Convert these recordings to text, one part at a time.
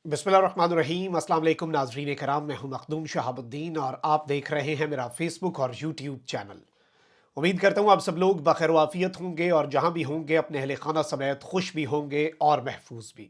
बिस्मिल्लाहिर्रहमानिर्रहीम। अस्सलाम वालेकुम नाज़रीन कराम, मैं हूं मखदूम शहाबुद्दीन और आप देख रहे हैं मेरा फेसबुक और यूट्यूब चैनल। उम्मीद करता हूं आप सब लोग बखैर वाफियत होंगे और जहां भी होंगे अपने अहले खाना समेत खुश भी होंगे और महफूज भी।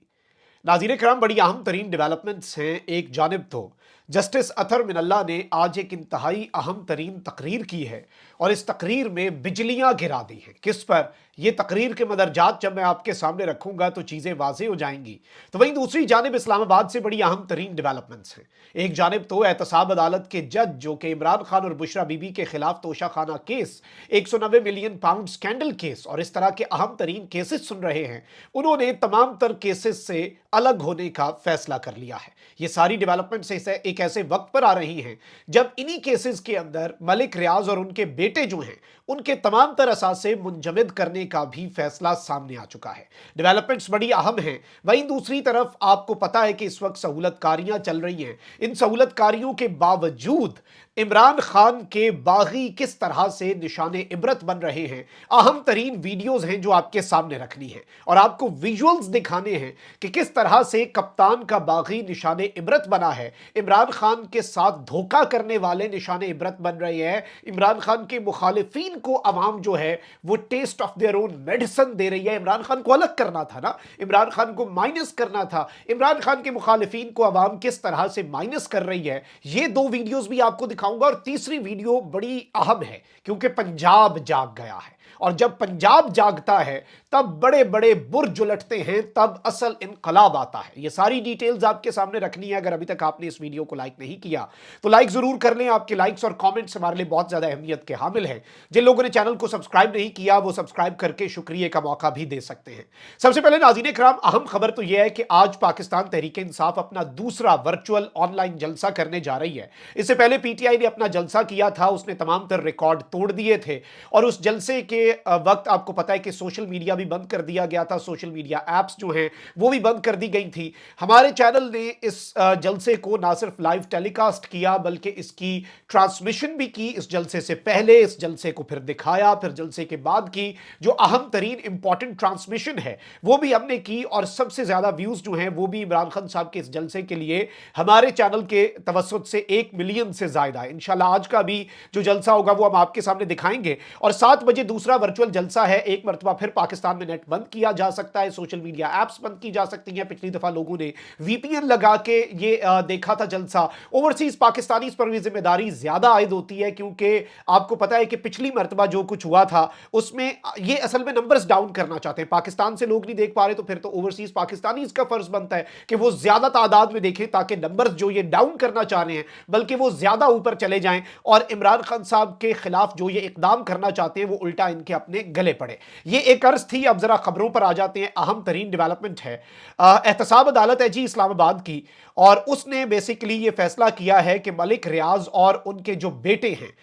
नाज़रीन कराम, बड़ी अहम तरीन डेवलपमेंट्स हैं। एक जानिब तो जस्टिस अतर मिनल्ला ने आज एक इंतहाई अहम तरीन तकरीर की है और इस तकरीर में बिजलियां गिरा दी हैं। किस पर? ये तकरीर के मदरजात जब मैं आपके सामने रखूंगा तो चीज़ें वाज़ेह हो जाएंगी। तो वहीं दूसरी जानिब इस्लामाबाद से बड़ी अहम तरीन डेवलपमेंट्स हैं। एक जानिब तो एहतसाब अदालत के जज जो कि इमरान खान और बुशरा बीबी के खिलाफ तोशा खाना case, 190 million pound scandal case और इस तरह के अहम तरीन केसेस सुन रहे हैं, उन्होंने तमाम तर केसेस से अलग होने का फैसला कर लिया है। ये सारी डेवलपमेंट्स एक ऐसे वक्त पर आ रही हैं जब इन्हीं केसेस के अंदर मलिक रियाज और उनके बेटे जो हैं उनके तमाम तर असासे मुंजमद करने का भी फैसला सामने आ चुका है। डेवलपमेंट्स बड़ी अहम हैं। वहीं दूसरी तरफ आपको पता है कि इस वक्त सहूलतकारियां चल रही हैं। इन सहूलतकारियों के बावजूद इमरान खान के बागी किस तरह से निशाने इबरत बन रहे हैं, अहम तरीन वीडियोज हैं जो आपके सामने रखनी है और आपको विजुअल्स दिखाने हैं कि किस तरह से कप्तान का बागी निशाने इबरत बना है, इमरान खान के साथ धोखा करने वाले निशाने इबरत बन रहे हैं। इमरान खान के मुखालिफिन को अवाम जो है वो taste of their own medicine दे रही है। इमरान खान को अलग करना था ना, इमरान खान को माइनस करना था। इमरान खान के मुखालिफिन को अवाम किस तरह से माइनस कर रही है, ये दो वीडियोस भी आपको दिखाऊंगा। और तीसरी वीडियो बड़ी अहम है क्योंकि पंजाब जाग गया है और जब पंजाब जागता है तब बड़े बड़े बुर्ज उलटते हैं, तब असल इनकलाब आता है। ये सारी डिटेल्स आपके सामने रखनी है। अगर अभी तक आपने इस वीडियो को लाइक नहीं किया तो लाइक जरूर कर लें। आपके लाइक्स और कमेंट्स हमारे लिए बहुत ज्यादा अहमियत के हामिल हैं। जिन लोगों ने चैनल को सब्सक्राइब नहीं किया वो सब्सक्राइब करके शुक्रिया का मौका भी दे सकते हैं। सबसे पहले नाज़रीन इकराम, अहम खबर तो यह है कि आज पाकिस्तान तहरीक इंसाफ अपना दूसरा वर्चुअल ऑनलाइन जलसा करने जा रही है। इससे पहले पीटीआई ने अपना जलसा किया था, उसने तमाम तर रिकॉर्ड तोड़ दिए थे और उस जलसे के वक्त आपको पता है कि सोशल मीडिया भी बंद कर दिया गया था। सोशल मीडिया एप्स जो हैं वो भी बंद कर दी गई थी। हमारे चैनल ने इस जलसे को ना सिर्फ लाइव टेलीकास्ट किया बल्कि इसकी ट्रांसमिशन भी की। इस जलसे से पहले इस जलसे को फिर दिखाया, फिर जलसे के बाद की जो अहम तरीन इंपॉर्टेंट ट्रांसमिशन है वो भी हमने की और सबसे ज्यादा व्यूज जो हैं वो भी इमरान खान साहब के इस जलसे के लिए हमारे चैनल के तवस्सुत से 1 मिलियन से ज्यादा है। इंशाल्लाह आज का भी जो जलसा होगा वो हम आपके सामने दिखाएंगे। और 7 बजे दूसरा वर्चुअल जलसा है। एक मरतबा फिर पाकिस्तान में नेट बंद किया जा सकता है, सोशल मीडिया एप्स बंद की जा सकती हैं। पिछली दफा लोगों ने वीपीएन लगा के ये देखा था जलसा। ओवरसीज पाकिस्तानी पर भी जिम्मेदारी ज्यादा आयद होती है क्योंकि आपको पता है कि पिछली मरतबा जो कुछ हुआ था उसमें ये असल में नंबर्स डाउन करना चाहते हैं। पाकिस्तान से लोग नहीं देख पा रहे तो फिर तो ओवरसीज पाकिस्तानी इसका फर्ज बनता है कि वो ज्यादा तादाद में देखें ताकि नंबर्स जो ये डाउन करना चाह रहे हैं बल्कि वो ज्यादा ऊपर चले जाएं और इमरान खान साहब के खिलाफ जो ये इकदाम करना चाहते हैं वो उल्टा इनके अपने गले पड़े। ये एक अर्ज थी। अब जरा खबरों पर आ जाते हैं। अहम तरीन डेवलपमेंट है, एहतसाब अदालत है जी इस्लामाबाद की और उसने बेसिकली ये फैसला किया है कि मलिक रियाज और उनके जो बेटे हैं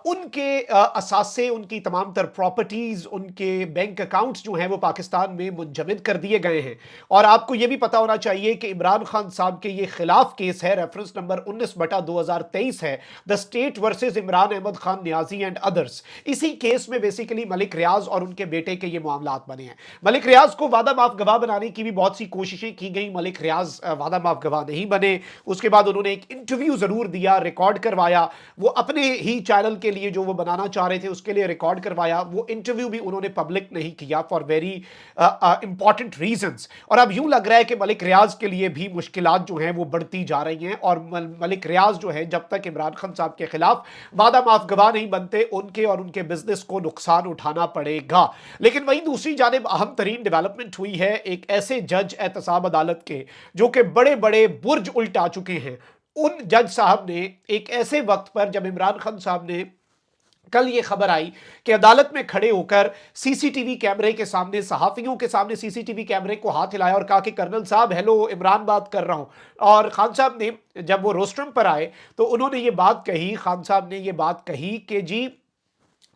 उनके असासे, उनकी तमाम तर प्रॉपर्टीज, उनके बैंक अकाउंट्स जो हैं वो पाकिस्तान में मुंजमद कर दिए गए हैं। और आपको ये भी पता होना चाहिए कि इमरान खान साहब के ये खिलाफ केस है, रेफरेंस नंबर 19/2023 है, the state versus Imran Ahmad Khan Niazi and others. इसी केस में बेसिकली मलिक रियाज और उनके बेटे के ये मामलात बने हैं। मलिक रियाज को वादा माफ गवाह बनाने की भी बहुत सी कोशिशें की गई। मलिक रियाज वादा माफ गवाह नहीं बने। उसके बाद उन्होंने एक इंटरव्यू जरूर दिया, रिकॉर्ड करवाया। वो अपने ही चैनल के लिए जो वो बनाना चाह रहे थे उसके लिए रिकॉर्ड करवाया। वो इंटरव्यू भी उन्होंने पब्लिक नहीं किया फॉर वेरी इंपॉर्टेंट रीजंस। और अब यूं लग रहा है कि मलिक रियाज के लिए भी मुश्किलात जो हैं वो बढ़ती जा रही हैं और मलिक रियाज जो है जब तक इमरान खान साहब के खिलाफ वादा माफ गवाह नहीं बनते उनके और उनके बिजनेस को नुकसान उठाना पड़ेगा। लेकिन वहीं दूसरी जानिब अहम तरीन डेवलपमेंट हुई है एक ऐसे जज एहतसाब अदालत के जो कि बड़े बड़े बुर्ज उल्टा चुके हैं। उन जज साहब ने एक ऐसे वक्त पर जब इमरान खान साहब ने कल ये खबर आई कि अदालत में खड़े होकर सीसीटीवी कैमरे के सामने, सहाफियों के सामने सीसीटीवी कैमरे को हाथ हिलाया और कहा कि कर्नल साहब हेलो, इमरान बात कर रहा हूं। और खान साहब ने जब वो रोस्ट्रम पर आए तो उन्होंने ये बात कही, खान साहब ने ये बात कही कि जी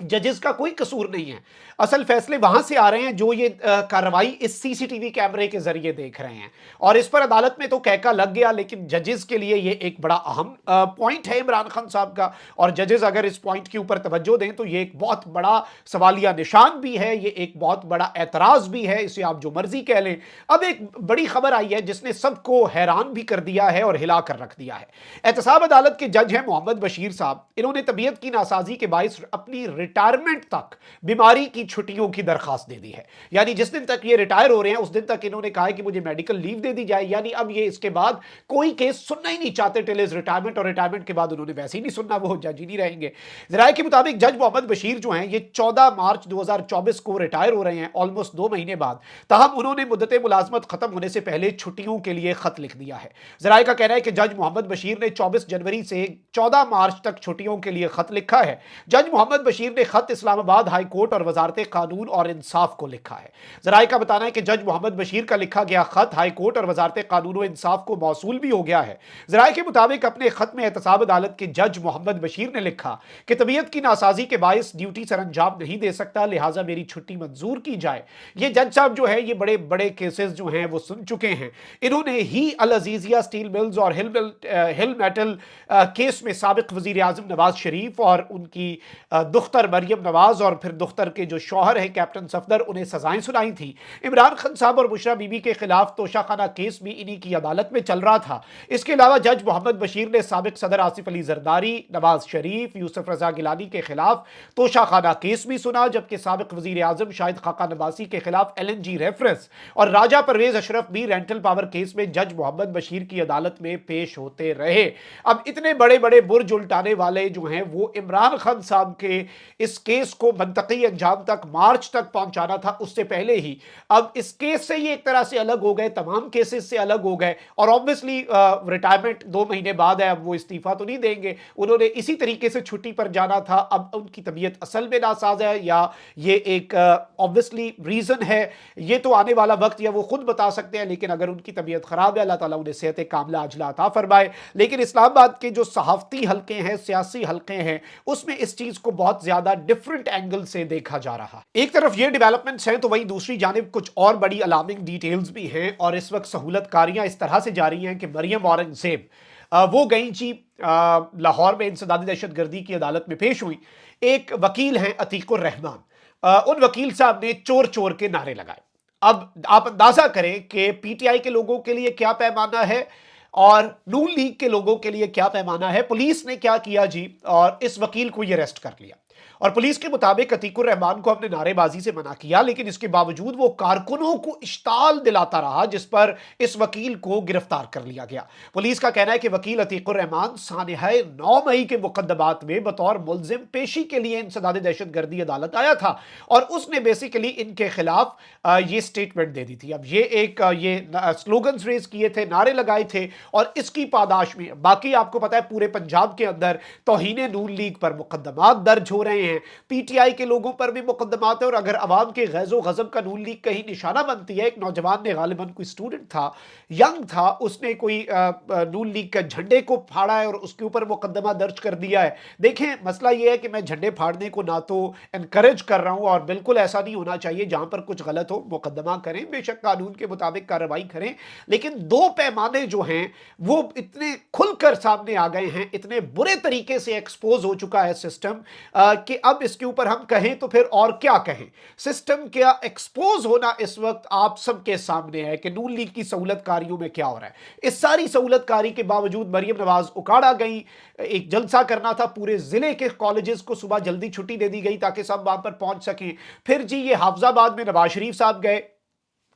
जजेस का कोई कसूर नहीं है। असल फैसले वहां से आ रहे हैं जो ये कार्रवाई इस सीसीटीवी कैमरे के जरिए देख रहे हैं, और इस पर अदालत में तो कहका लग गया, लेकिन जजेस के लिए ये एक बड़ा अहम पॉइंट है इमरान खान साहब का। और जजेस अगर इस पॉइंट के ऊपर तवज्जो दें तो ये एक बहुत बड़ा सवालिया निशान भी है, ये एक बहुत बड़ा एतराज भी है, इसे आप जो मर्जी कह लें। अब एक बड़ी खबर आई है जिसने सबको हैरान भी कर दिया है और हिला कर रख दिया है। एहतसाब अदालत के जज हैं मोहम्मद बशीर साहब। इन्होंने तबीयत की नासाजी के बायस अपनी रिटायरमेंट तक बीमारी की छुट्टियों की दरखास्त दे दी है। यानी जिस दिन तक ये रिटायर हो रहे हैं उस दिन तक इन्होंने कहा है कि मुझे मेडिकल लीव दे दी जाए। यानी अब ये इसके बाद कोई केस सुनना ही नहीं चाहते टिल इज रिटायरमेंट, और रिटायरमेंट के बाद उन्होंने वैसे ही नहीं सुनना, वो जज ही नहीं रहेंगे। जराये के मुताबिक जज मोहम्मद बशीर जो हैं ये 14 मार्च 2024 को रिटायर हो रहे हैं, ऑलमोस्ट 2 महीने बाद। ताहम उन्होंने मुद्दत मुलाजमत खत्म होने से पहले छुट्टियों के लिए खत लिख दिया है। जराये का कहना है कि जज मोहम्मद बशीर ने 24 जनवरी से 14 मार्च तक छुट्टियों के लिए खत लिखा है। जज मोहम्मद बशीर ने खत इस्लामाबाद हाई कोर्ट और वजारत कानून और इंसाफ को लिखा है। जराये का बताना है कि जज मोहम्मद बशीर का लिखा गया खत हाई कोर्ट और वजारत कानून और इंसाफ को मौसूल भी हो गया है। जराये के मुताबिक अपने खत में एहतसाब अदालत के जज मोहम्मद बशीर ने लिखा कि तबीयत की नासाजी के बायस ड्यूटी सर अंजाम नहीं दे सकता, लिहाजा मेरी छुट्टी मंजूर की जाए। ये जज साहब जो है ये बड़े बड़े केसेस जो हैं वो सुन चुके हैं। इन्होंने ही अल अजीजिया स्टील मिल्स और हिल मेटल केस में साबिक वजीर आजम नवाज शरीफ और उनकी दुख्तर मरियम नवाज और फिर दुख्तर के जो शौहर हैं कैप्टन सफदर, उन्हें सजाएं सुनाई थी। इमरान खान साहब और बुशरा बीबी के खिलाफ तोशाखाना केस भी इन्हीं की अदालत में चल रहा था। इसके अलावा जज मोहम्मद बशीर ने साबिक सदर आसिफ अली जरदारी, नवाज शरीफ, यूसुफ रजा गिलानी के खिलाफ तोशाखाना केस भी सुना, जबकि साबिक वजीर आजम शाहिद खाकान अब्बासी के खिलाफ LNG रेफरेंस और राजा परवेज अशरफ भी रेंटल पावर केस में जज मोहम्मद बशीर की अदालत में पेश होते रहे। अब इतने बड़े बड़े बुर्ज उल्टाने वाले जो हैं वो इमरान खान साहब के इस केस को मंतकी अंजाम तक मार्च तक पहुंचाना था, उससे पहले ही अब इस केस से ये एक तरह से अलग हो गए, तमाम केसेस से अलग हो गए। और ऑब्वियसली रिटायरमेंट 2 महीने बाद है, अब वो इस्तीफा तो नहीं देंगे, उन्होंने इसी तरीके से छुट्टी पर जाना था। अब उनकी तबीयत असल में नासाज है या ये एक ऑब्वियसली रीजन है, ये तो आने वाला वक्त या वो खुद बता सकते हैं। लेकिन अगर उनकी तबीयत खराब है, अल्लाह ताला उन्हें सेहत कामिला अजला अता फरमाए। लेकिन इस्लामाबाद के जो सहाफती हलके हैं, सियासी हलके हैं, उसमें इस चीज को बहुत ज्यादा डिफरेंट एंगल से देखा जा रहा। एक तरफ ये डेवलपमेंट्स हैं तो वहीं दूसरी जानिब कुछ और बड़ी अलार्मिंग डिटेल्स भी हैं। और इस वक्त सहूलतकारियां इस तरह से जारी हैं कि मरियम औरंगजेब वो गई जी लाहौर में इंसदादी दहशतगर्दी की अदालत में पेश हुई। एक वकील हैं अतीकुर रहमान, उन वकील साहब ने चोर चोर के नारे लगाए। अब आप अंदाजा करें कि PTI के लोगों के लिए क्या पैमाना है और नून लीग के लोगों के लिए क्या पैमाना है। पुलिस ने क्या किया जी, और इस वकील को ये अरेस्ट कर लिया। और पुलिस के मुताबिक अतीकुर रहमान को हमने नारेबाजी से मना किया, लेकिन इसके बावजूद वो कारकुनों को इश्ताल दिलाता रहा, जिस पर इस वकील को गिरफ्तार कर लिया गया। पुलिस का कहना है कि वकील अतीकुर रहमान सानिहाए 9 मई के मुकदमात में बतौर मुल्जिम पेशी के लिए इंसदादी दहशतगर्दी अदालत आया था और उसने बेसिकली इनके खिलाफ ये स्टेटमेंट दे दी थी। अब ये एक ये स्लोगन्स रेज किए थे, नारे लगाए थे, और इसकी पादाश में बाकी आपको पता है पूरे पंजाब के अंदर तौहीने नून लीग पर मुकदमात दर्ज हो रहे हैं, PTI के लोगों पर भी मुकदमात है। और अगर अवाम के गैज़ो गज़ब का नून लीग कहीं निशाना बनती है, एक नौजवान ने गालिबन कोई स्टूडेंट था, यंग था, उसने कोई नून लीग के झंडे को फाड़ा है और उसके ऊपर मुकदमा दर्ज कर दिया है। देखें मसला ये है कि मैं झंडे फाड़ने को ना तो एनकरेज कर रहा हूं और बिल्कुल ऐसा नहीं होना चाहिए, जहां पर कुछ गलत हो मुकदमा करें, बेशक कानून के मुताबिक कार्रवाई करें, लेकिन 2 पैमाने जो हैं वो इतने खुलकर सामने आ गए हैं, इतने बुरे तरीके से एक्सपोज हो चुका है सिस्टम कि अब इसके ऊपर हम कहें तो फिर और क्या कहें। सिस्टम का एक्सपोज होना इस वक्त आप सबके सामने है कि नून लीग की सहूलतकारियों में क्या हो रहा है। इस सारी सहूलतकारी के बावजूद मरियम नवाज उकाड़ा गई, एक जलसा करना था, पूरे जिले के कॉलेजेस को सुबह जल्दी छुट्टी दे दी गई ताकि सब वहां पर पहुंच सकें। फिर जी ये हाफजाबाद में नवाज शरीफ साहब गए,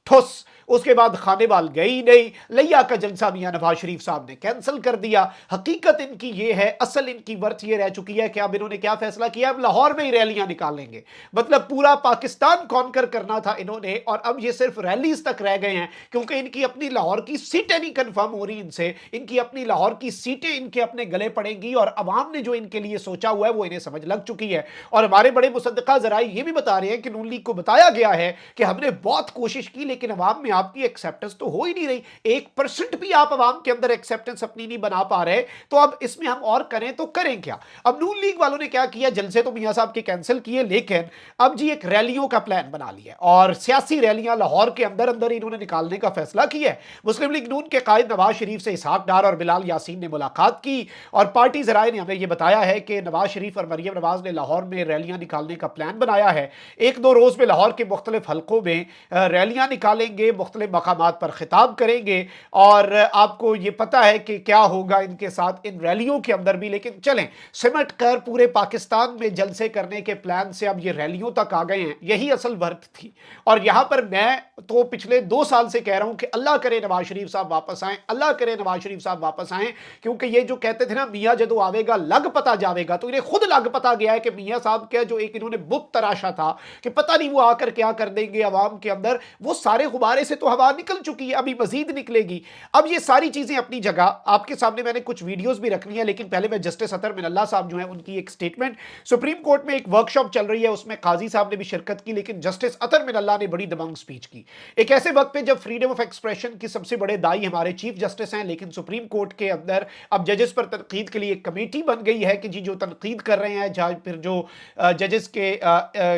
ठुस, उसके बाद खानेवाल गई नहीं, लिया का जलसा मियां नवाज शरीफ साहब ने कैंसिल कर दिया। हकीकत इनकी ये है, असल इनकी वर्थ ये रह चुकी है कि अब इन्होंने क्या फैसला किया, अब लाहौर में ही रैलियां निकालेंगे। मतलब पूरा पाकिस्तान कॉन्कर करना था इन्होंने, और अब ये सिर्फ रैलीज तक रह गए हैं क्योंकि इनकी अपनी लाहौर की सीटें नहीं कंफर्म हो रही इनसे। इनकी अपनी लाहौर की सीटें इनके अपने गले पड़ेंगी और अवाम ने जो इनके लिए सोचा हुआ है वो इन्हें समझ लग चुकी है। और हमारे बड़े मुसद्दिका जराए ये भी बता रहे हैं कि नून लीग को बताया गया है कि हमने बहुत कोशिश की लेकिन अवाम में आपकी एक्सेप्टेंस तो हो ही नहीं रही, 1% भी आप अवाम के अंदर एक्सेप्टेंस अपनी नहीं बना पा रहे, तो अब इसमें हम और करें तो करें क्या। अब नून लीग वालों ने क्या किया, जलसे तो मियां साहब के कैंसिल किए, लेकिन अब जी एक रैलियों का प्लान बना लिया और सियासी रैलियां लाहौर के अंदर अंदर इन्होंने निकालने का फैसला किया है। मुस्लिम लीग नून के कायद नवाज शरीफ से इसहाक डार और बिलाल यासीन ने मुलाकात की और पार्टी जराए ने हमें यह बताया है कि नवाज शरीफ और मरियम नवाज ने लाहौर में रैलियां निकालने का प्लान बनाया है। एक दो रोज में लाहौर के मुख्तलिफ हलकों में रैलियां निकालेंगे, मुख्तलिफ मकामात पर खिताब करेंगे और आपको ये पता है कि क्या होगा इनके साथ इन रैलियों के अंदर भी। लेकिन चलें, सिमट कर पूरे पाकिस्तान में जलसे करने के प्लान से अब ये रैलियों तक आ गए हैं, यही असल वर्क थी। और यहां पर मैं तो पिछले 2 साल से कह रहा हूं कि अल्लाह करे नवाज शरीफ साहब वापस आए, अल्लाह करे नवाज शरीफ साहब वापस आए, क्योंकि ये जो कहते थे ना मियां जदों आवेगा लग पता जावेगा, तो इन्हें खुद लग पता गया है कि मियां साहब का जो एक इन्होंने बुत तराशा था कि पता नहीं वो आकर क्या कर देंगे अवाम के अंदर, वो सारे गुब्बारे से तो हवा निकल चुकी है, अभी मजीद निकलेगी। अब ये सारी चीजें अपनी जगह, आपके सामने मैंने कुछ वीडियोस भी रखनी है, लेकिन पहले मैं जस्टिस अतर मिनल्ला साहब जो है उनकी एक स्टेटमेंट, सुप्रीम कोर्ट में एक वर्कशॉप चल रही है, उसमें काजी साहब ने भी शिरकत की, लेकिन जस्टिस अतर मिनल्ला ने बड़ी दबंग स्पीच की एक ऐसे वक्त पे जब फ्रीडम ऑफ एक्सप्रेशन की सबसे बड़े दाई हमारे चीफ जस्टिस हैं, लेकिन सुप्रीम कोर्ट के अंदर अब जजेस पर तनकीद के लिए एक कमेटी बन गई है कि जी जो तनकीद कर रहे हैं, जहाँ फिर जो जजेस के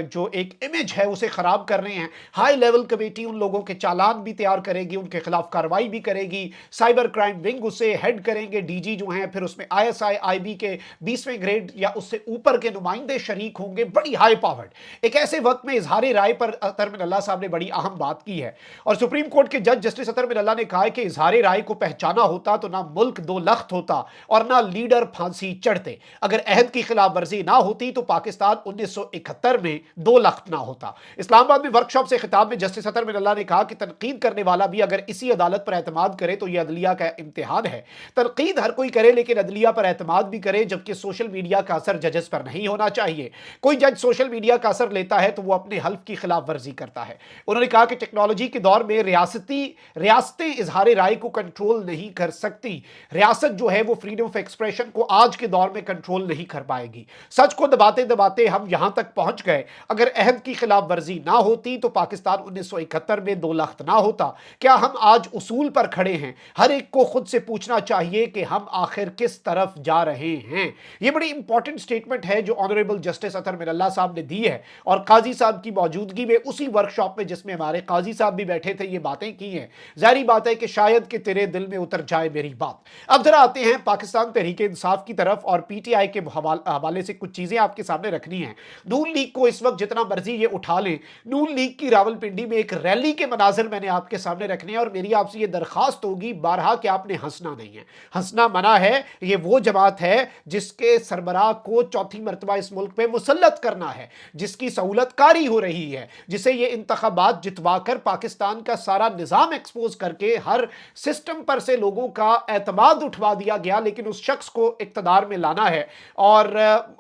जो एक इमेज है उसे खराब कर रहे हैं, हाई लेवल कमेटी उन लोगों के चालान भी तैयार करेगी, उनके खिलाफ कार्रवाई भी करेगी, साइबर क्राइम विंग उसे हेड करेंगे डीजी जो हैं, फिर उसमें ISI IB के 20वें ग्रेड या उससे ऊपर के नुमाइंदे शरीक होंगे, बड़ी हाई पावर्ड। एक ऐसे वक्त में इजहार राय पर अतर मिनल्ला साहब ने बड़ी अहम बात की है और सुप्रीम कोर्ट के जज जस्टिस अतर मिनल्ला ने कहा कि इजहार राय को पहचाना होता तो ना मुल्क दो लख्त होता और ना लीडर फांसी चढ़ते, अगर अहद की खिलाफ वर्जी ना होती तो पाकिस्तान 1971 में 2 लख्त ना होता। इस्लामाबाद में वर्कशॉप से खिताब में जस्टिस अतर मिनल्ला ने कहा कि तनकीद करने वाला भी अगर इसी अदालत पर एतमाद करे तो यह अदलिया का इम्तिहान है। तनकीद हर कोई करे लेकिन अदलिया पर एतमाद भी करे, जबकि सोशल मीडिया का असर जजेस पर नहीं होना चाहिए। कोई जज सोशल मीडिया का असर लेता है तो वो अपने हल्फ की खिलाफ वर्जी करता है। उन्होंने कहा कि टेक्नोलॉजी के दौर में रियासतें इजहार राय को कंट्रोल नहीं कर सकती, रियासत जो है वो फ्रीडम ऑफ एक्सप्रेशन को आज के दौर में कंट्रोल नहीं कर पाएगी। सच को दबाते दबाते हम यहां तक पहुंच गए, अगर अहद की खिलाफ वर्जी ना होती तो पाकिस्तान 1971 में 2 लख्त ना होता। क्या हम आज उसूल पर खड़े हैं? हर एक को खुद से पूछना चाहिए कि हम आखिर किस तरफ जा रहे हैं। यह बड़ी इंपॉर्टेंट स्टेटमेंट है जो ऑनरेबल जस्टिस अतर मिनल्ला साहब ने दी है और काजी साहब की मौजूदगी में उसी वर्कशॉप में जिसमें हमारे काजी साहब भी बैठे थे, ये बातें की हैं। जाहिर बात है कि शायद कि तेरे दिल में उतर जाए मेरी बात। अब जरा आते हैं पाकिस्तान तहरीक इंसाफ की तरफ और PTI के हवाले से कुछ चीजें आपके सामने रखनी है। नून लीग को इस वक्त जितना मर्जी ये उठा लें, नून लीग की रावलपिंडी में एक रैली के मनाजिर मैंने आपके सामने रखने हैं और मेरी आपसे ये दरखास्त होगी बारहा कि आपने हंसना नहीं है, हंसना मना है। ये वो जमात है जिसके सरबराह को चौथी मरतबा इस मुल्क पे मुसल्लत करना है, जिसकी सहूलतकारी हो रही है, जिसे ये इंतखाबात जितवाकर पाकिस्तान का सारा निजाम एक्सपोज करके हर सिस्टम पर से लोगों का एतमाद उठवा दिया गया, लेकिन उस शख्स को इक्तदार में लाना है। और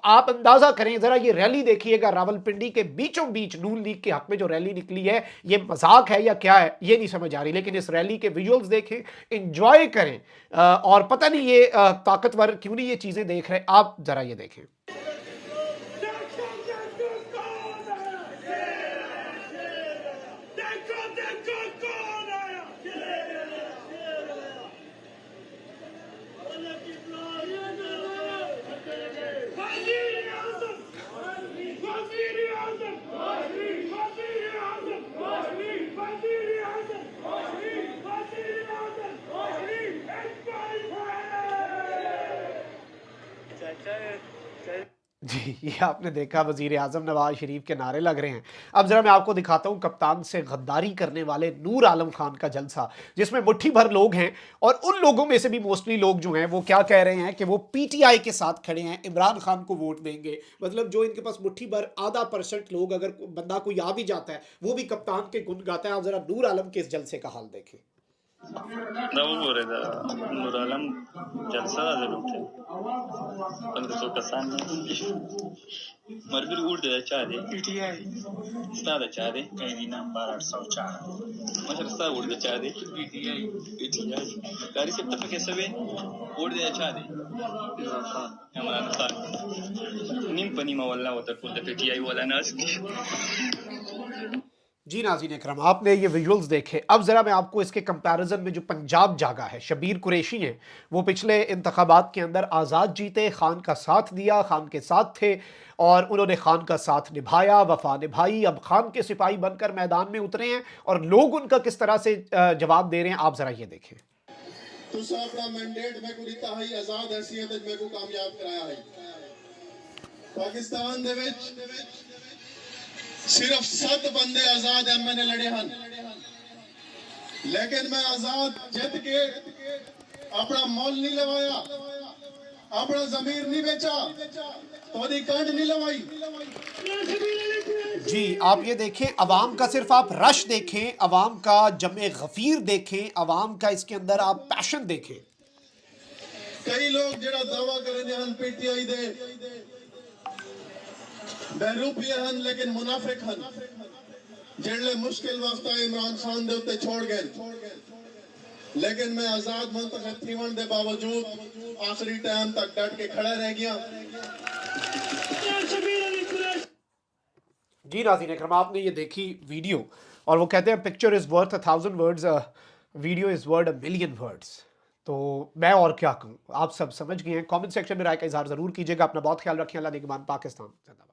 आप अंदाजा करें जरा, ये रैली देखिएगा रावलपिंडी के बीचों बीच नून लीग के हक में जो रैली निकली है, ये मजाक है या क्या है ये नहीं समझ आ रही, लेकिन इस रैली के विजुअल्स देखें, इंजॉय करें और पता नहीं ये ताकतवर क्यों नहीं ये चीजें देख रहे, आप जरा ये देखें। जी, ये आपने देखा वजीर आजम नवाज शरीफ के नारे लग रहे हैं। अब जरा मैं आपको दिखाता हूं कप्तान से गद्दारी करने वाले नूर आलम खान का जलसा, जिसमें मुट्ठी भर लोग हैं और उन लोगों में से भी मोस्टली लोग जो हैं वो क्या कह रहे हैं कि वो PTI के साथ खड़े हैं, इमरान खान को वोट देंगे। मतलब जो इनके पास मुट्ठी भर आधा % लोग, अगर बंदा कोई आ भी जाता है वो भी कप्तान के गुण गाता है। आप जरा नूर आलम के इस जलसे का हाल देखें। नूर आलम जलसा थे पंद्रह कसान मरगर उड़ दे चाह दे PTI स्टार चाह दे कहीं नाम 1204 मतलब स्टार उड़ दे चाह दे PTI गाड़ी से तक कैसे वे उड़ दे चाह दे हमारा नुकसान निम पनी मवल्ला होता कुल PTI वाला ना जी नाज़रीन इकराम, आपने ये विजुअल्स देखे। अब ज़रा मैं आपको इसके कंपैरिजन में जो पंजाब जागा है, शबीर कुरैशी हैं, वो पिछले इंतखाबात के अंदर आज़ाद जीते, खान का साथ दिया, खान के साथ थे और उन्होंने खान का साथ निभाया, वफा निभाई। अब खान के सिपाही बनकर मैदान में उतरे हैं और लोग उनका किस तरह से जवाब दे रहे हैं, आप ज़रा ये देखें। तुसा अपना मैंडेट मैं को दिता है, आजाद हैसियत मैं को कामयाब कराया है। पाकिस्तान दे विच सिर्फ 7 बंदे आजाद एमएनए लड़े हैं, लेकिन मैं आजाद जित के अपना मोल नहीं लवाया, अपना जमीर नहीं बेचा, तो कंड नहीं लवाई। जी आप ये देखें, अवाम का सिर्फ आप रश देखें, अवाम का जमे गफीर देखें, अवाम का इसके अंदर आप पैशन देखें। कई लोग जरा दावा करते हैं पीटीआई दे बहरूपी हैं, लेकिन मुनाफिक हैं, जिहड़े मुश्किल वक्त आए इमरान खान दे उत्ते छोड़ गए। लेकिन मैं आजाद मुंतखब थीवन दे बावजूद आखिरी टाइम तक डट के खड़ा रह गया। जी नाज़रीन इकराम, आपने ये देखी वीडियो और वो कहते हैं picture is worth 1000 words, video is worth 1,000,000 words. तो मैं और क्या कहूँ, आप सब समझ गए हैं। कमेंट सेक्शन में राय का इजहार ज़रूर कीजिएगा। अपना बहुत ख्याल रखें। अल्लाह निगहबान। पाकिस्तान जिंदाबाद।